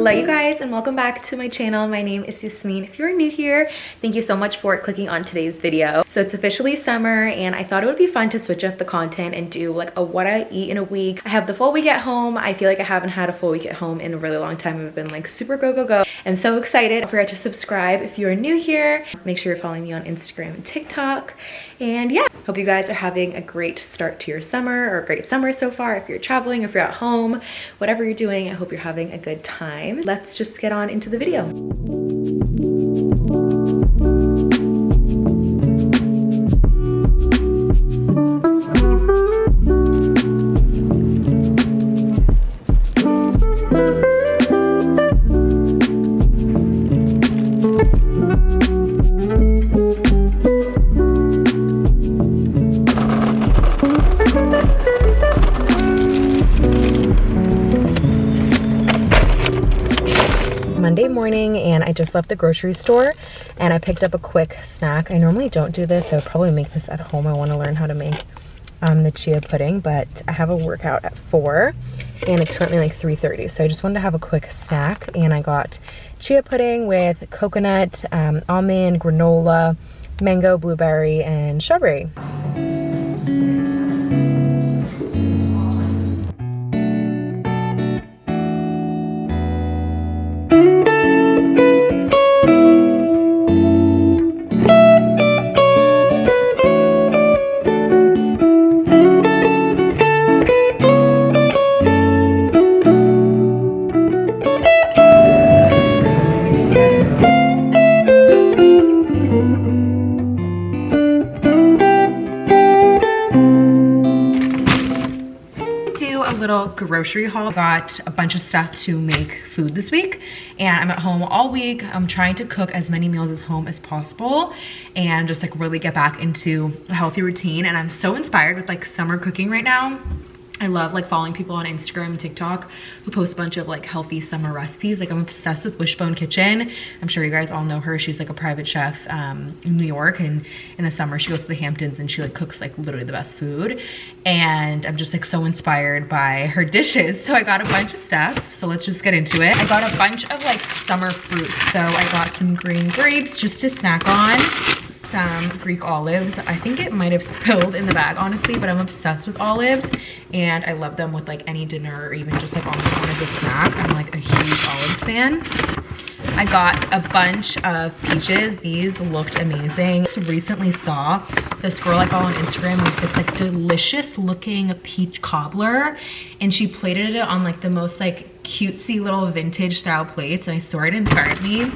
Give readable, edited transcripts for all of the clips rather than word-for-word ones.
Hello you guys and welcome back to my channel. My name is Yasmin. If you're new here, thank you so much for clicking on today's video. So it's officially summer and I thought it would be fun to switch up the content and do like a what I eat in a week. I have the full week at home. I feel like I haven't had a full week at home in a really long time. I've been like super go. I'm so excited. Don't forget to subscribe if you are new here. Make sure you're following me on Instagram and TikTok. And yeah, hope you guys are having a great start to your summer or a great summer so far. If you're traveling, if you're at home, whatever you're doing, I hope you're having a good time. Let's just get on into the video. Monday morning and I just left the grocery store and I picked up a quick snack. I normally don't do this. I would probably make this at home. I want to learn how to make the chia pudding, but I have a workout at 4 and it's currently like 3:30. So I just wanted to have a quick snack and I got chia pudding with coconut, almond, granola, mango, blueberry, and strawberry. Little grocery haul. Got a bunch of stuff to make food this week and I'm at home all week. I'm trying to cook as many meals at home as possible and just like really get back into a healthy routine, and I'm so inspired with like summer cooking right now. I love like following people on Instagram and TikTok who post a bunch of like healthy summer recipes. Like I'm obsessed with Wishbone Kitchen. I'm sure you guys all know her. She's like a private chef in New York, and in the summer she goes to the Hamptons and she like cooks like literally the best food. And I'm just like so inspired by her dishes. So I got a bunch of stuff. So let's just get into it. I got a bunch of like summer fruits. So I got some green grapes just to snack on. Some Greek olives. I think it might have spilled in the bag honestly, but I'm obsessed with olives and I love them with like any dinner or even just like on my own as a snack. I'm like a huge olives fan. I got a bunch of peaches. These looked amazing. Just recently saw this girl I follow on Instagram with this like delicious looking peach cobbler, and she plated it on like the most like cutesy little vintage style plates, and I swear it inspired me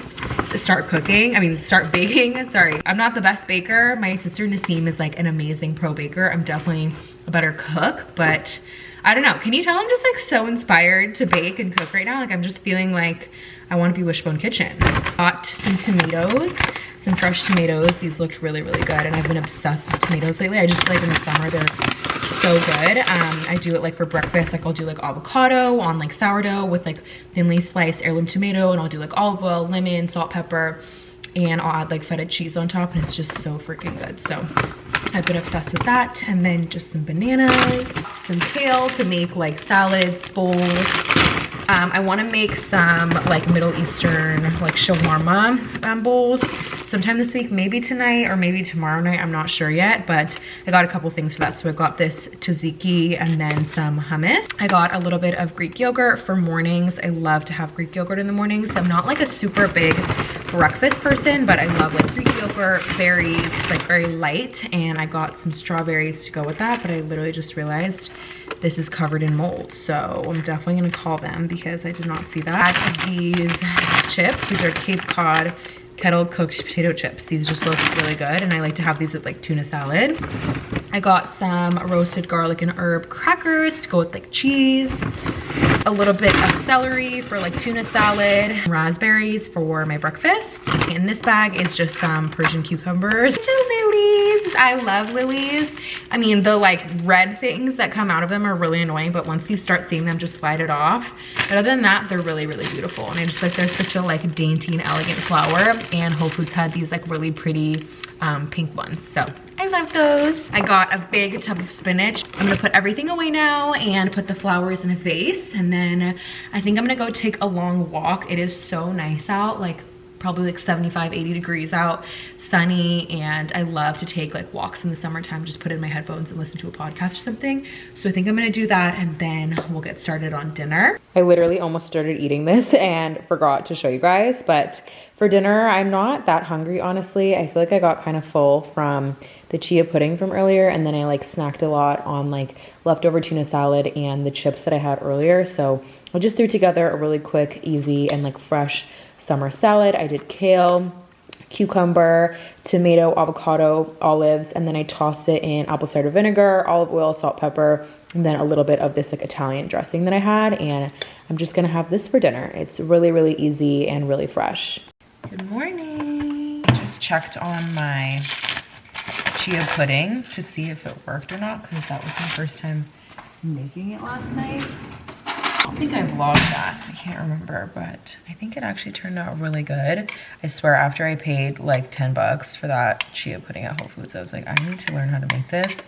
to start cooking. I mean, start baking. Sorry, I'm not the best baker. My sister Naseem is like an amazing pro baker. I'm definitely a better cook, but I don't know. Can you tell I'm just like so inspired to bake and cook right now? Like I'm just feeling like I want to be Wishbone Kitchen. Got some tomatoes, some fresh tomatoes. These looked really good, and I've been obsessed with tomatoes lately. I just feel like in the summer they're so good. I do it like for breakfast. Like I'll do like avocado on like sourdough with like thinly sliced heirloom tomato, and I'll do like olive oil, lemon, salt, pepper, and I'll add like feta cheese on top, and it's just so freaking good. So I've been obsessed with that. And then just some bananas, some kale to make like salads, bowls. I want to make some like Middle Eastern like shawarma bowls sometime this week, maybe tonight or maybe tomorrow night. I'm not sure yet, but I got a couple things for that. So I got this tzatziki and then some hummus. I got a little bit of Greek yogurt for mornings. I love to have Greek yogurt in the mornings. I'm not like a super big breakfast person, but I love like Greek yogurt, berries. It's like very light, and I got some strawberries to go with that, but I literally just realized this is covered in mold, so I'm definitely gonna call them because I did not see that. I got these chips. These are Cape Cod kettle cooked potato chips. These just look really good, and I like to have these with like tuna salad. I got some roasted garlic and herb crackers to go with like cheese, a little bit of celery for like tuna salad, raspberries for my breakfast. In this bag is just some Persian cucumbers. Lilies. I love lilies. I mean, the like red things that come out of them are really annoying, but once you start seeing them, just slide it off. But other than that, they're really beautiful. And I just like, they're such a like dainty and elegant flower. And Whole Foods had these like really pretty pink ones. So I love those. I got a big tub of spinach. I'm gonna put everything away now and put the flowers in a vase. And then I think I'm gonna go take a long walk. It is so nice out, like probably like 75, 80 degrees out, sunny, and I love to take like walks in the summertime, just put in my headphones and listen to a podcast or something. So I think I'm gonna do that and then we'll get started on dinner. I literally almost started eating this and forgot to show you guys, but for dinner, I'm not that hungry, honestly. I feel like I got kind of full from the chia pudding from earlier, and then I like snacked a lot on like leftover tuna salad and the chips that I had earlier. So I just threw together a really quick, easy, and like fresh summer salad. I did kale, cucumber, tomato, avocado, olives, and then I tossed it in apple cider vinegar, olive oil, salt, pepper, and then a little bit of this like Italian dressing that I had. And I'm just gonna have this for dinner. It's really, really easy and really fresh. Good morning. Just checked on my chia pudding to see if it worked or not, because that was my first time making it last night. I don't think I vlogged that. I can't remember, but I think it actually turned out really good. I swear after I paid like 10 bucks for that chia pudding at Whole Foods, I was like, I need to learn how to make this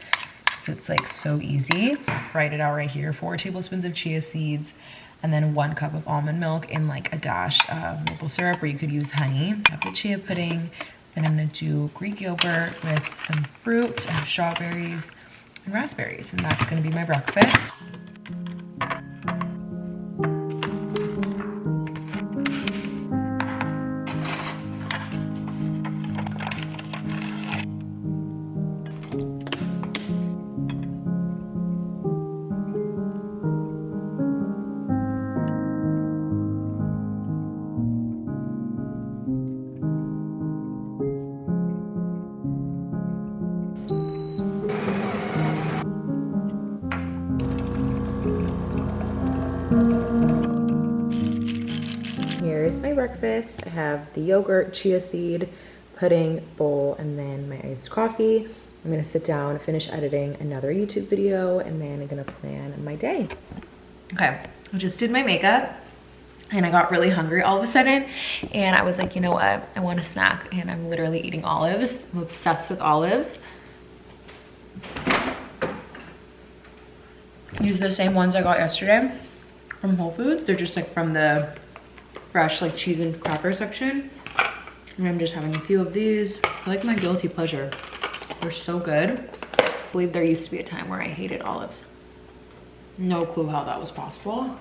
because it's like so easy. Write it out right here. 4 tablespoons of chia seeds and then 1 cup of almond milk and like a dash of maple syrup, or you could use honey. I have the chia pudding. Then I'm gonna do Greek yogurt with some fruit. I have strawberries and raspberries, and that's gonna be my breakfast. Here's my breakfast. I have the yogurt, chia seed, pudding, bowl, and then my iced coffee. I'm gonna sit down, finish editing another YouTube video, and then I'm gonna plan my day. Okay, I just did my makeup and I got really hungry all of a sudden, and I was like, you know what? I want a snack, and I'm literally eating olives. I'm obsessed with olives. These are the same ones I got yesterday from Whole Foods. They're just like from the fresh like cheese and cracker section. And I'm just having a few of these. I like my guilty pleasure. They're so good. I believe there used to be a time where I hated olives. No clue how that was possible.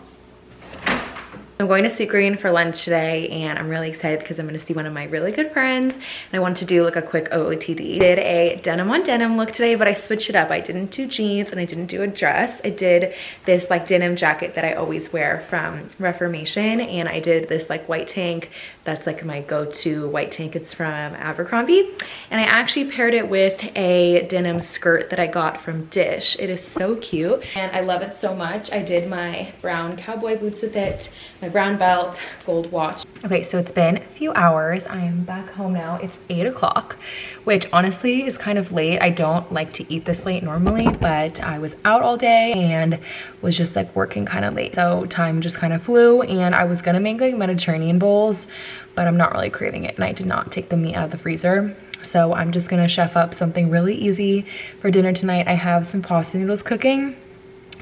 I'm going to Sweet Green for lunch today, and I'm really excited because I'm going to see one of my really good friends, and I wanted to do like a quick OOTD. I did a denim on denim look today, but I switched it up. I didn't do jeans and I didn't do a dress. I did this like denim jacket that I always wear from Reformation, and I did this like white tank that's like my go-to white tank. It's from Abercrombie, and I actually paired it with a denim skirt that I got from Dish. It is so cute and I love it so much. I did my brown cowboy boots with it, my brown belt, gold watch. Okay, so it's been a few hours. I am back home now. It's 8 o'clock, which honestly is kind of late. I don't like to eat this late normally, but I was out all day and was just like working kind of late. So time just kind of flew, and I was gonna make like Mediterranean bowls, but I'm not really craving it, and I did not take the meat out of the freezer. So I'm just gonna chef up something really easy for dinner tonight. I have some pasta noodles cooking.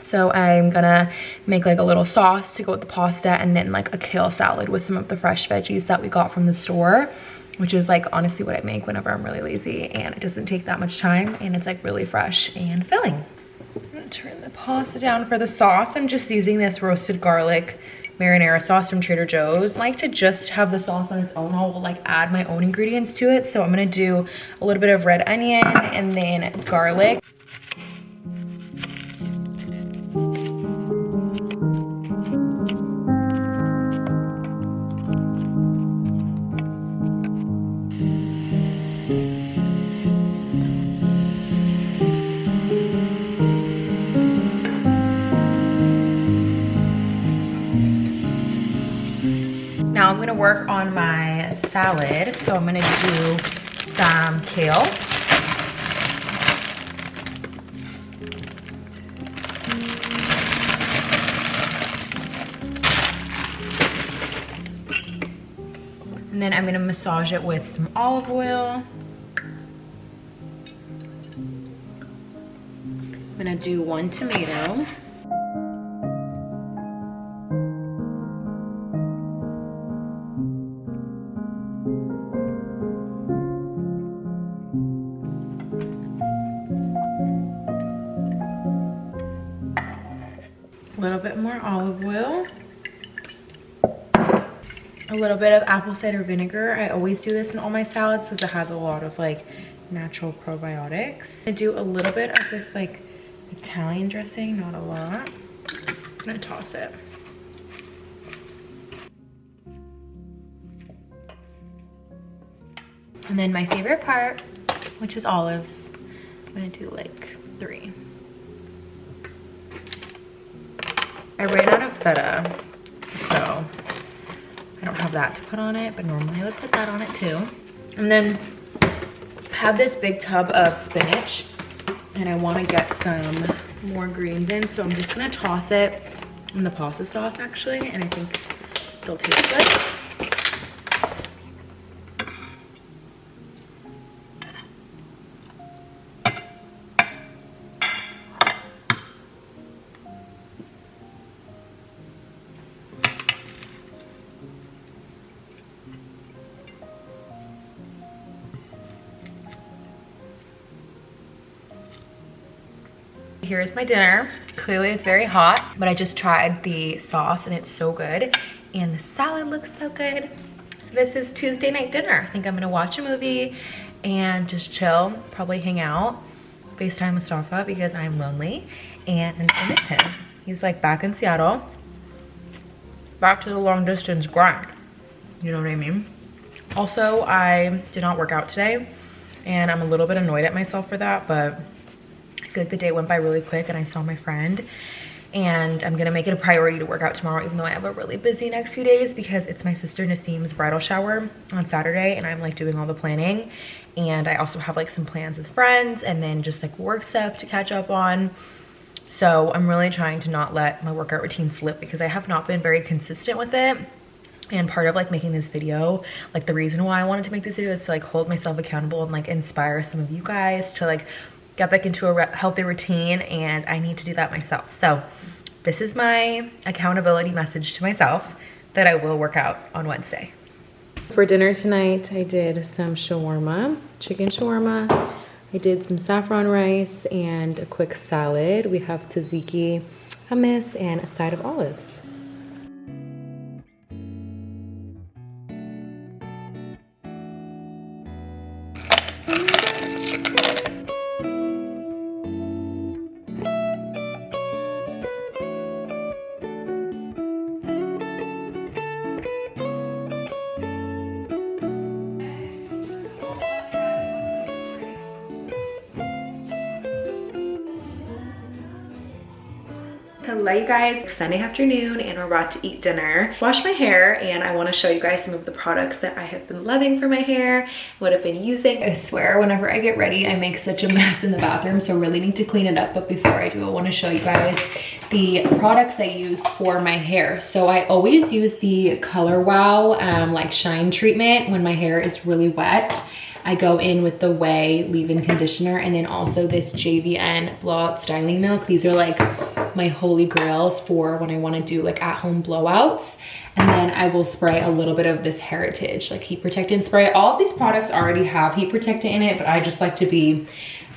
So I'm gonna make like a little sauce to go with the pasta, and then like a kale salad with some of the fresh veggies that we got from the store, which is like honestly what I make whenever I'm really lazy, and it doesn't take that much time, and it's like really fresh and filling. I'm gonna turn the pasta down for the sauce. I'm just using this roasted garlic marinara sauce from Trader Joe's. I like to just have the sauce on its own. I'll like add my own ingredients to it. So I'm gonna do a little bit of red onion and then garlic. Now I'm gonna work on my salad. So I'm gonna do some kale. And then I'm gonna massage it with some olive oil. gonna do 1 tomato. A little bit more olive oil. A little bit of apple cider vinegar. I always do this in all my salads because it has a lot of like natural probiotics. I do a little bit of this like Italian dressing, not a lot. I'm gonna toss it. And then my favorite part, which is olives. I'm gonna do like 3. I ran out of feta, so I don't have that to put on it, but normally I would put that on it too. And then I have this big tub of spinach and I want to get some more greens in, so I'm just gonna toss it in the pasta sauce actually, and I think it'll taste good. Here's my dinner. Clearly it's very hot, but I just tried the sauce and it's so good. And the salad looks so good. So this is Tuesday night dinner. I think I'm gonna watch a movie and just chill, probably hang out, FaceTime Mustafa because I'm lonely and I miss him. He's like back in Seattle, back to the long distance grind. You know what I mean? Also, I did not work out today and I'm a little bit annoyed at myself for that, but I feel like the day went by really quick and I saw my friend, and I'm gonna make it a priority to work out tomorrow, even though I have a really busy next few days because it's my sister Nasim's bridal shower on Saturday and I'm like doing all the planning, and I also have like some plans with friends and then just like work stuff to catch up on. So I'm really trying to not let my workout routine slip because I have not been very consistent with it. And part of like making this video, like the reason why I wanted to make this video is to like hold myself accountable and like inspire some of you guys to like get back into a healthy routine, and I need to do that myself. So this is my accountability message to myself that I will work out on Wednesday. For dinner tonight, I did some shawarma, chicken shawarma. I did some saffron rice and a quick salad. We have tzatziki, hummus, and a side of olives. Hello you guys, Sunday afternoon and we're about to eat dinner. Washed my hair and I want to show you guys some of the products that I have been loving for my hair, what I've been using. I swear whenever I get ready I make such a mess in the bathroom, so really need to clean it up. But before I do, I want to show you guys the products I use for my hair. So I always use the Color Wow like shine treatment when my hair is really wet. I go in with the Way leave-in conditioner and then also this JVN blowout styling milk. These are like my holy grails for when I want to do like at-home blowouts. And then I will spray a little bit of this Heritage like heat protectant spray. All of these products already have heat protectant in it, but I just like to be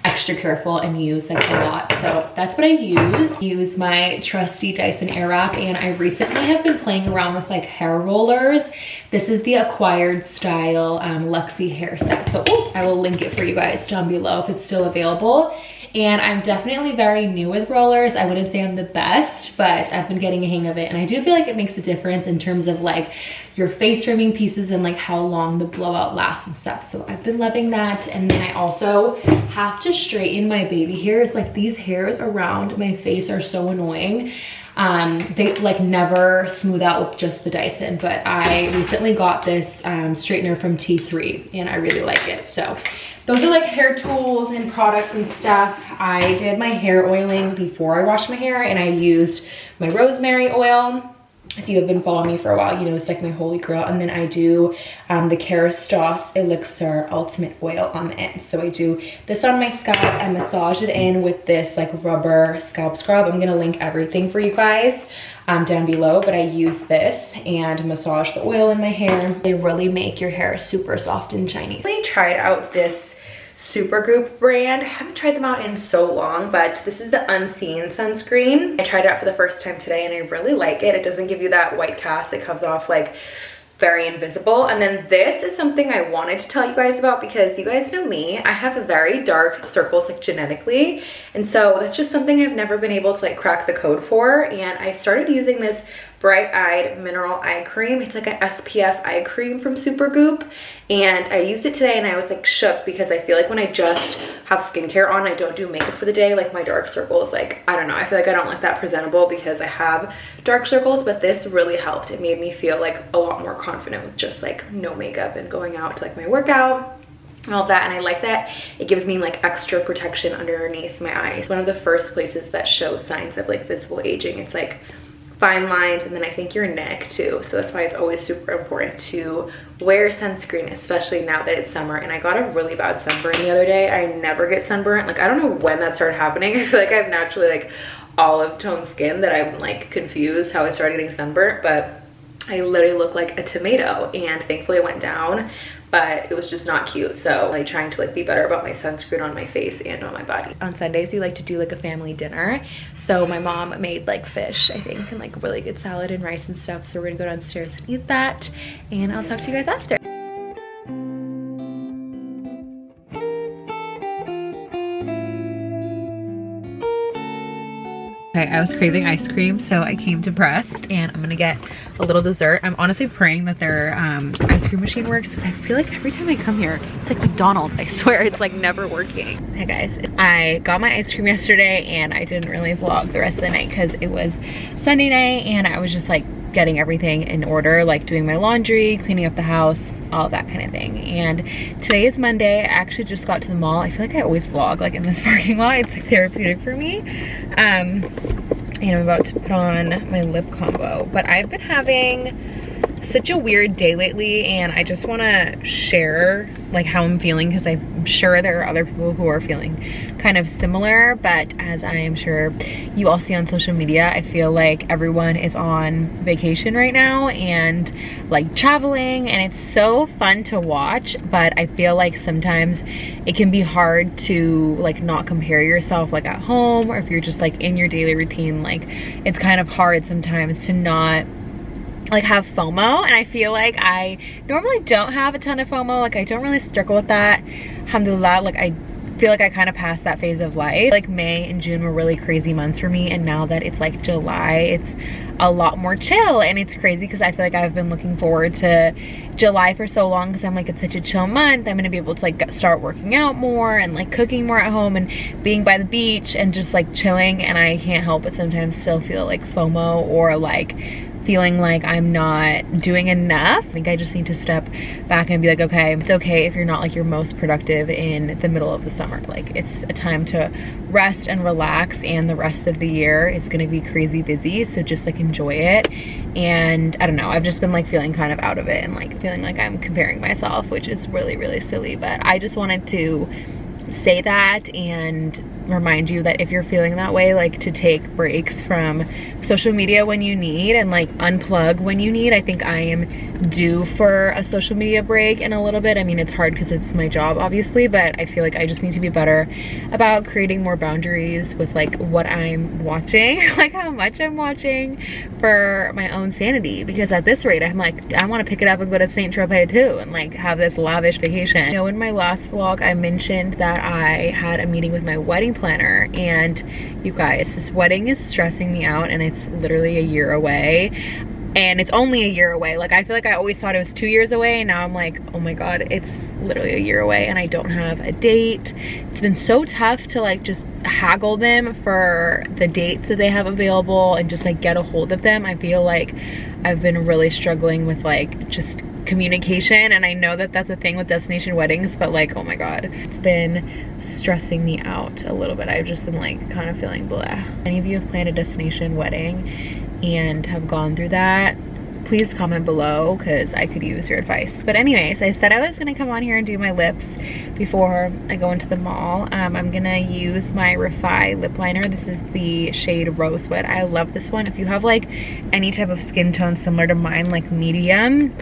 extra careful and use like a lot. So that's what I use my trusty Dyson Airwrap, and I recently have been playing around with like hair rollers. This is the Acquired Style Luxie hair set. So I will link it for you guys down below if it's still available. And I'm definitely very new with rollers. I wouldn't say I'm the best, but I've been getting a hang of it. And I do feel like it makes a difference in terms of like your face trimming pieces and like how long the blowout lasts and stuff. So I've been loving that. And then I also have to straighten my baby hairs. Like these hairs around my face are so annoying. They like never smooth out with just the Dyson, but I recently got this straightener from T3 and I really like it. So those are like hair tools and products and stuff. I did my hair oiling before I washed my hair and I used my rosemary oil. If you have been following me for a while, you know it's like my holy grail. And then I do the Kerastase Elixir Ultimate Oil on the end. So I do this on my scalp and massage it in with this like rubber scalp scrub. I'm gonna link everything for you guys down below, but I use this and massage the oil in my hair. They really make your hair super soft and shiny. I tried out this Supergoop brand. I haven't tried them out in so long, but this is the Unseen sunscreen. I tried it out for the first time today and I really like it. It doesn't give you that white cast. It comes off like very invisible. And then this is something I wanted to tell you guys about because you guys know me. I have a very dark circles like genetically. And so that's just something I've never been able to like crack the code for. And I started using this Bright Eyed Mineral Eye Cream. It's like an SPF eye cream from Supergoop. And I used it today and I was like shook because I feel like when I just have skincare on, I don't do makeup for the day, like my dark circles, like, I don't know, I feel like I don't look that presentable because I have dark circles, but this really helped. It made me feel like a lot more confident with just like no makeup and going out to like my workout and all of that. And I like that it gives me like extra protection underneath my eyes. One of the first places that shows signs of like visible aging, it's like fine lines, and then I think your neck too. So that's why it's always super important to wear sunscreen, especially now that it's summer. And I got a really bad sunburn the other day. I never get sunburnt. Like, I don't know when that started happening. I feel like I have naturally like olive tone skin that I'm like confused how I started getting sunburnt, but I literally look like a tomato, and thankfully it went down, but it was just not cute. So like trying to like be better about my sunscreen on my face and on my body. On Sundays we like to do like a family dinner. So my mom made like fish, I think, and like really good salad and rice and stuff. So we're gonna go downstairs and eat that, and I'll talk to you guys after. Okay, I was craving ice cream, so I came to Breast, and I'm gonna get a little dessert. I'm honestly praying that their ice cream machine works, because I feel like every time I come here, it's like McDonald's. I swear, it's like never working. Hey guys, I got my ice cream yesterday, and I didn't really vlog the rest of the night because it was Sunday night, and I was just like getting everything in order, like doing my laundry, cleaning up the house, all that kind of thing. And today is Monday. I actually just got to the mall. I feel like I always vlog like in this parking lot. It's like therapeutic for me. And I'm about to put on my lip combo, but I've been having such a weird day lately, and I just want to share like how I'm feeling, because I'm sure there are other people who are feeling kind of similar. But as I am sure you all see on social media, I feel like everyone is on vacation right now and like traveling, and it's so fun to watch, but I feel like sometimes it can be hard to like not compare yourself like at home, or if you're just like in your daily routine, like it's kind of hard sometimes to not like have FOMO. And I feel like I normally don't have a ton of FOMO, like I don't really struggle with that, alhamdulillah. Like I feel like I kind of passed that phase of life. Like May and June were really crazy months for me, and now that it's like July, it's a lot more chill. And it's crazy because I feel like I've been looking forward to July for so long, because I'm like, it's such a chill month. I'm gonna be able to like start working out more and like cooking more at home and being by the beach and just like chilling. And I can't help but sometimes still feel like FOMO, or like feeling like I'm not doing enough. I think I just need to step back and be like, okay, it's okay if you're not like your most productive in the middle of the summer. Like it's a time to rest and relax, and the rest of the year is gonna be crazy busy, so just like enjoy it. And I don't know, I've just been like feeling kind of out of it and like feeling like I'm comparing myself, which is really, really silly. But I just wanted to say that and remind you that if you're feeling that way, like to take breaks from social media when you need, and like unplug when you need. I think I am due for a social media break in a little bit. I mean, it's hard because it's my job obviously, but I feel like I just need to be better about creating more boundaries with like what I'm watching, like how much I'm watching, for my own sanity. Because at this rate, I'm like, I want to pick it up and go to Saint Tropez too, and like have this lavish vacation. You know, in my last vlog I mentioned that I had a meeting with my wedding planner, and you guys, this wedding is stressing me out, and it's literally a year away. And it's only a year away. Like I feel like I always thought it was 2 years away, and now I'm like, oh my god, it's literally a year away and I don't have a date. It's been so tough to like just haggle them for the dates that they have available and just like get a hold of them. I feel like I've been really struggling with like just communication, and I know that that's a thing with destination weddings, but like, oh my god, it's been stressing me out a little bit. I just am like kind of feeling blah. Any of you have planned a destination wedding and have gone through that, please comment below because I could use your advice. But anyways, I said I was gonna come on here and do my lips before I go into the mall. I'm gonna use my Refi lip liner. This is the shade Rosewood. I love this one. If you have like any type of skin tone similar to mine, like medium,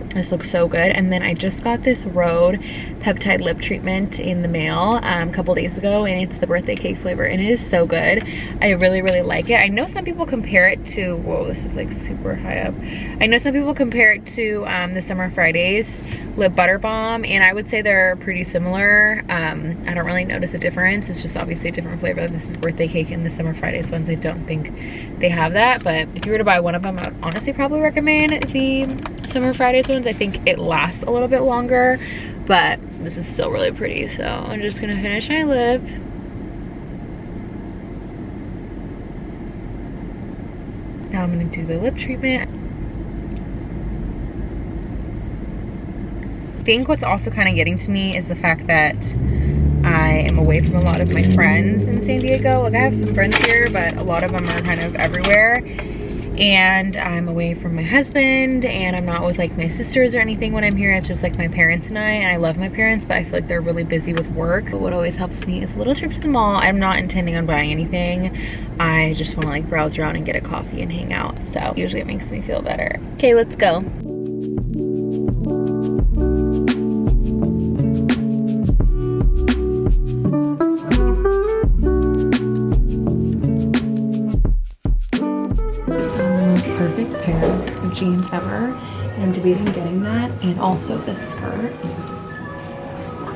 this looks so good. And then I just got this Rhode peptide lip treatment in the mail a couple days ago, and it's the birthday cake flavor, and it is so good. I really like it. I know some people compare it to, whoa, this is like super high up. I know some people compare it to the Summer Fridays lip butter balm, and I would say they're pretty similar. I don't really notice a difference. It's just obviously a different flavor. This is birthday cake, and the Summer Fridays ones, I don't think they have that. But if you were to buy one of them, I would honestly probably recommend the Summer Fridays ones. I think it lasts a little bit longer, but this is still really pretty. So I'm just gonna finish my lip. Now I'm gonna do the lip treatment. I think what's also kind of getting to me is the fact that I am away from a lot of my friends in San Diego. Like, I have some friends here, but a lot of them are kind of everywhere. And I'm away from my husband, and I'm not with like my sisters or anything when I'm here. It's just like my parents and I love my parents, but I feel like they're really busy with work. But what always helps me is a little trip to the mall. I'm not intending on buying anything. I just want to like browse around and get a coffee and hang out. So usually it makes me feel better. Okay, let's go. Jeans ever, and I'm debating getting that, and also this skirt.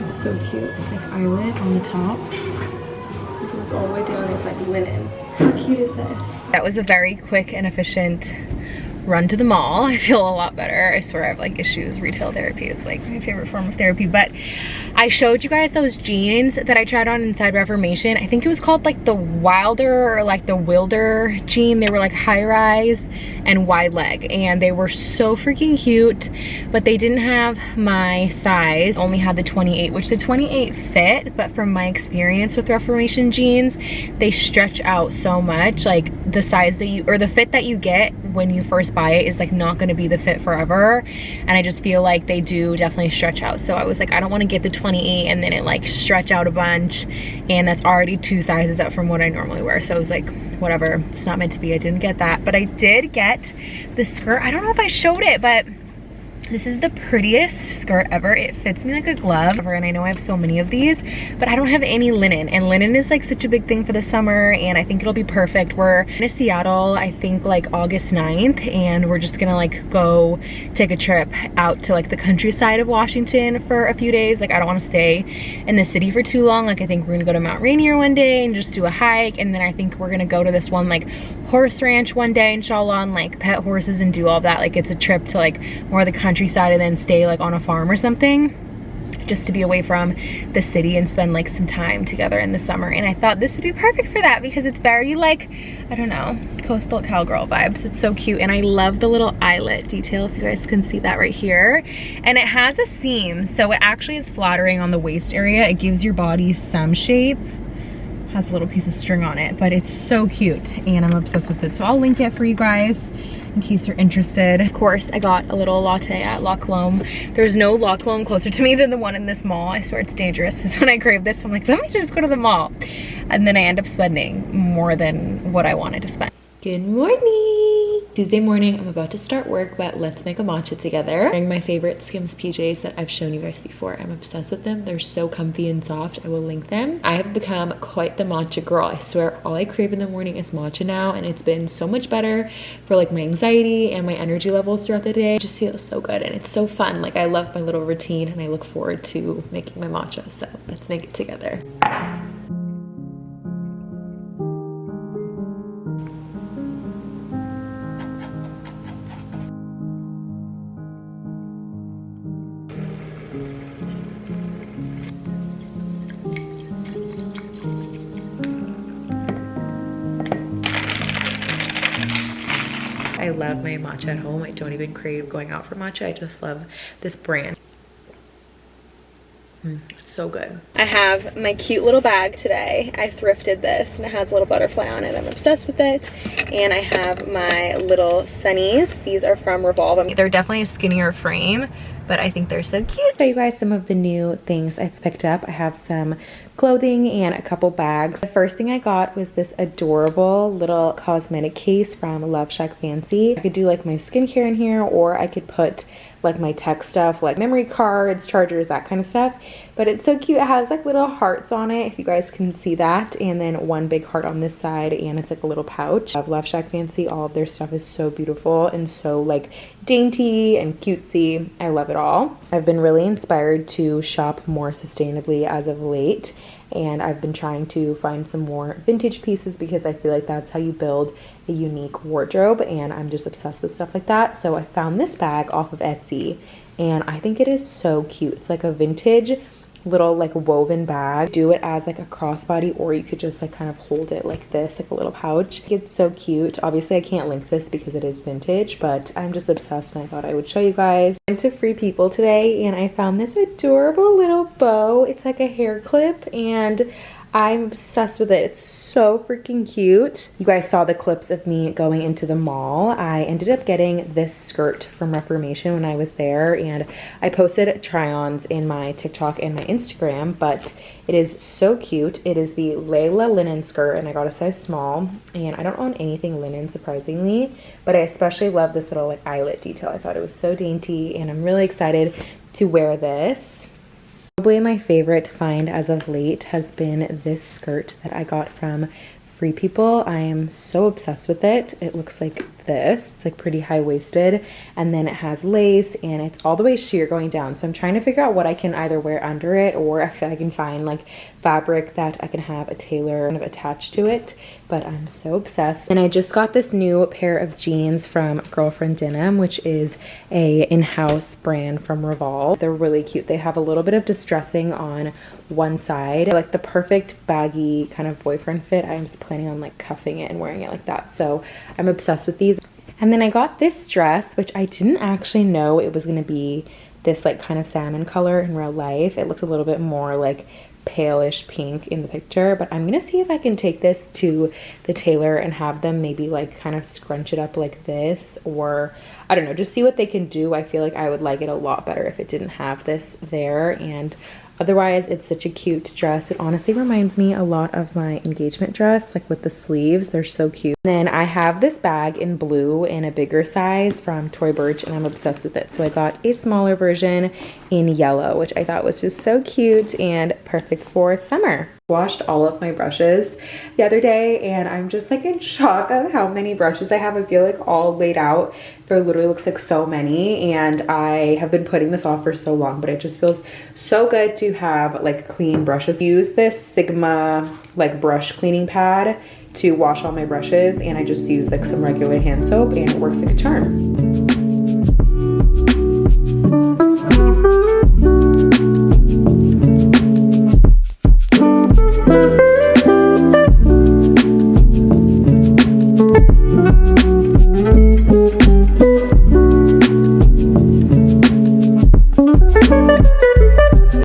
It's so cute. It's like eyelet on the top. It goes all the way down. It's like linen. How cute is this? That was a very quick and efficient run to the mall. I feel a lot better. I swear I have like issues. Retail therapy is like my favorite form of therapy. But I showed you guys those jeans that I tried on inside Reformation. I think it was called like the Wilder or like the Wilder jean. They were like high rise and wide leg, and they were so freaking cute, but they didn't have my size. Only had the 28, which the 28 fit, but from my experience with Reformation jeans, they stretch out so much. Like the size that you, or the fit that you get when you first buy it is like not going to be the fit forever, and I just feel like they do definitely stretch out. So I was like, I don't want to get the 28 and then it like stretch out a bunch, and that's already 2 sizes up from what I normally wear. So I was like, whatever, it's not meant to be. I didn't get that, but I did get the skirt. I don't know if I showed it, but this is the prettiest skirt ever. It fits me like a glove, and I know I have so many of these, but I don't have any linen, and linen is like such a big thing for the summer, and I think it'll be perfect. We're in Seattle, I think like August 9th, and we're just gonna like go take a trip out to like the countryside of Washington for a few days. Like, I don't want to stay in the city for too long. Like, I think we're gonna go to Mount Rainier one day and just do a hike, and then I think we're gonna go to this one like horse ranch one day, inshallah, and like pet horses and do all that. Like, it's a trip to like more of the countryside and then stay like on a farm or something, just to be away from the city and spend like some time together in the summer. And I thought this would be perfect for that because it's very like, I don't know, coastal cowgirl vibes. It's so cute, and I love the little eyelet detail, if you guys can see that right here. And it has a seam, so it actually is flattering on the waist area. It gives your body some shape. Has a little piece of string on it, but it's so cute, and I'm obsessed with it. So I'll link it for you guys in case you're interested. Of course, I got a little latte at La Colombe. There's no La Colombe closer to me than the one in this mall. I swear it's dangerous. It's when I crave this, I'm like, let me just go to the mall. And then I end up spending more than what I wanted to spend. Good morning. Tuesday morning, I'm about to start work, but let's make a matcha together. I'm wearing my favorite Skims PJs that I've shown you guys before. I'm obsessed with them. They're so comfy and soft. I will link them. I have become quite the matcha girl. I swear all I crave in the morning is matcha now, and it's been so much better for like my anxiety and my energy levels throughout the day. It just feels so good, and it's so fun. Like, I love my little routine, and I look forward to making my matcha. So let's make it together. I love my matcha at home. I don't even crave going out for matcha. I just love this brand. It's so good. I have my cute little bag today. I thrifted this and it has a little butterfly on it. I'm obsessed with it. And I have my little sunnies. These are from Revolve. They're definitely a skinnier frame, but I think they're so cute. I'll show you guys some of the new things I've picked up. I have some clothing and a couple bags. The first thing I got was this adorable little cosmetic case from Love Shack Fancy. I could do like my skincare in here, or I could put like my tech stuff, like memory cards, chargers, that kind of stuff. But it's so cute. It has like little hearts on it, if you guys can see that, and then one big heart on this side, and it's like a little pouch. I love Love Shack Fancy. All of their stuff is so beautiful and so like dainty and cutesy. I love it all. I've been really inspired to shop more sustainably as of late, and I've been trying to find some more vintage pieces because I feel like that's how you build a unique wardrobe, and I'm just obsessed with stuff like that. So I found this bag off of Etsy, and I think it is so cute. It's like a vintage little like woven bag. Do it as like a crossbody, or you could just like kind of hold it like this, like a little pouch. It's so cute. Obviously I can't link this because it is vintage, but I'm just obsessed and I thought I would show you guys. I went to Free People today and I found this adorable little bow. It's like a hair clip and I'm obsessed with it. It's so freaking cute. You guys saw the clips of me going into the mall. I ended up getting this skirt from Reformation when I was there, and I posted try-ons in my TikTok and my Instagram, but it is so cute. It is the Layla linen skirt, and I got a size small, and I don't own anything linen, surprisingly, but I especially love this little like eyelet detail. I thought it was so dainty, and I'm really excited to wear this. Probably my favorite find as of late has been this skirt that I got from Free People. I am so obsessed with it. It looks like this. It's like pretty high-waisted, and then it has lace, and it's all the way sheer going down. So I'm trying to figure out what I can either wear under it, or if I can find like fabric that I can have a tailor kind of attached to it. But I'm so obsessed. And I just got this new pair of jeans from Girlfriend Denim, which is a in-house brand from Revolve. They're really cute. They have a little bit of distressing on one side, like the perfect baggy kind of boyfriend fit. I'm just planning on like cuffing it and wearing it like that. So I'm obsessed with these. And then I got this dress, which I didn't actually know it was gonna be this like kind of salmon color in real life. It looked a little bit more like palish pink in the picture, but I'm gonna see if I can take this to the tailor and have them maybe like kind of scrunch it up like this, or I don't know, just see what they can do. I feel like I would like it a lot better if it didn't have this there, and otherwise it's such a cute dress. It honestly reminds me a lot of my engagement dress, like with the sleeves. They're so cute. Then I have this bag in blue in a bigger size from Tory Burch, and I'm obsessed with it. So I got a smaller version in yellow, which I thought was just so cute and perfect for summer. Washed all of my brushes the other day, and I'm just like in shock of how many brushes I have. I feel like all laid out. There literally looks like so many, and I have been putting this off for so long, but it just feels so good to have like clean brushes. I use this Sigma like brush cleaning pad to wash all my brushes, and I just use like some regular hand soap and it works like a charm.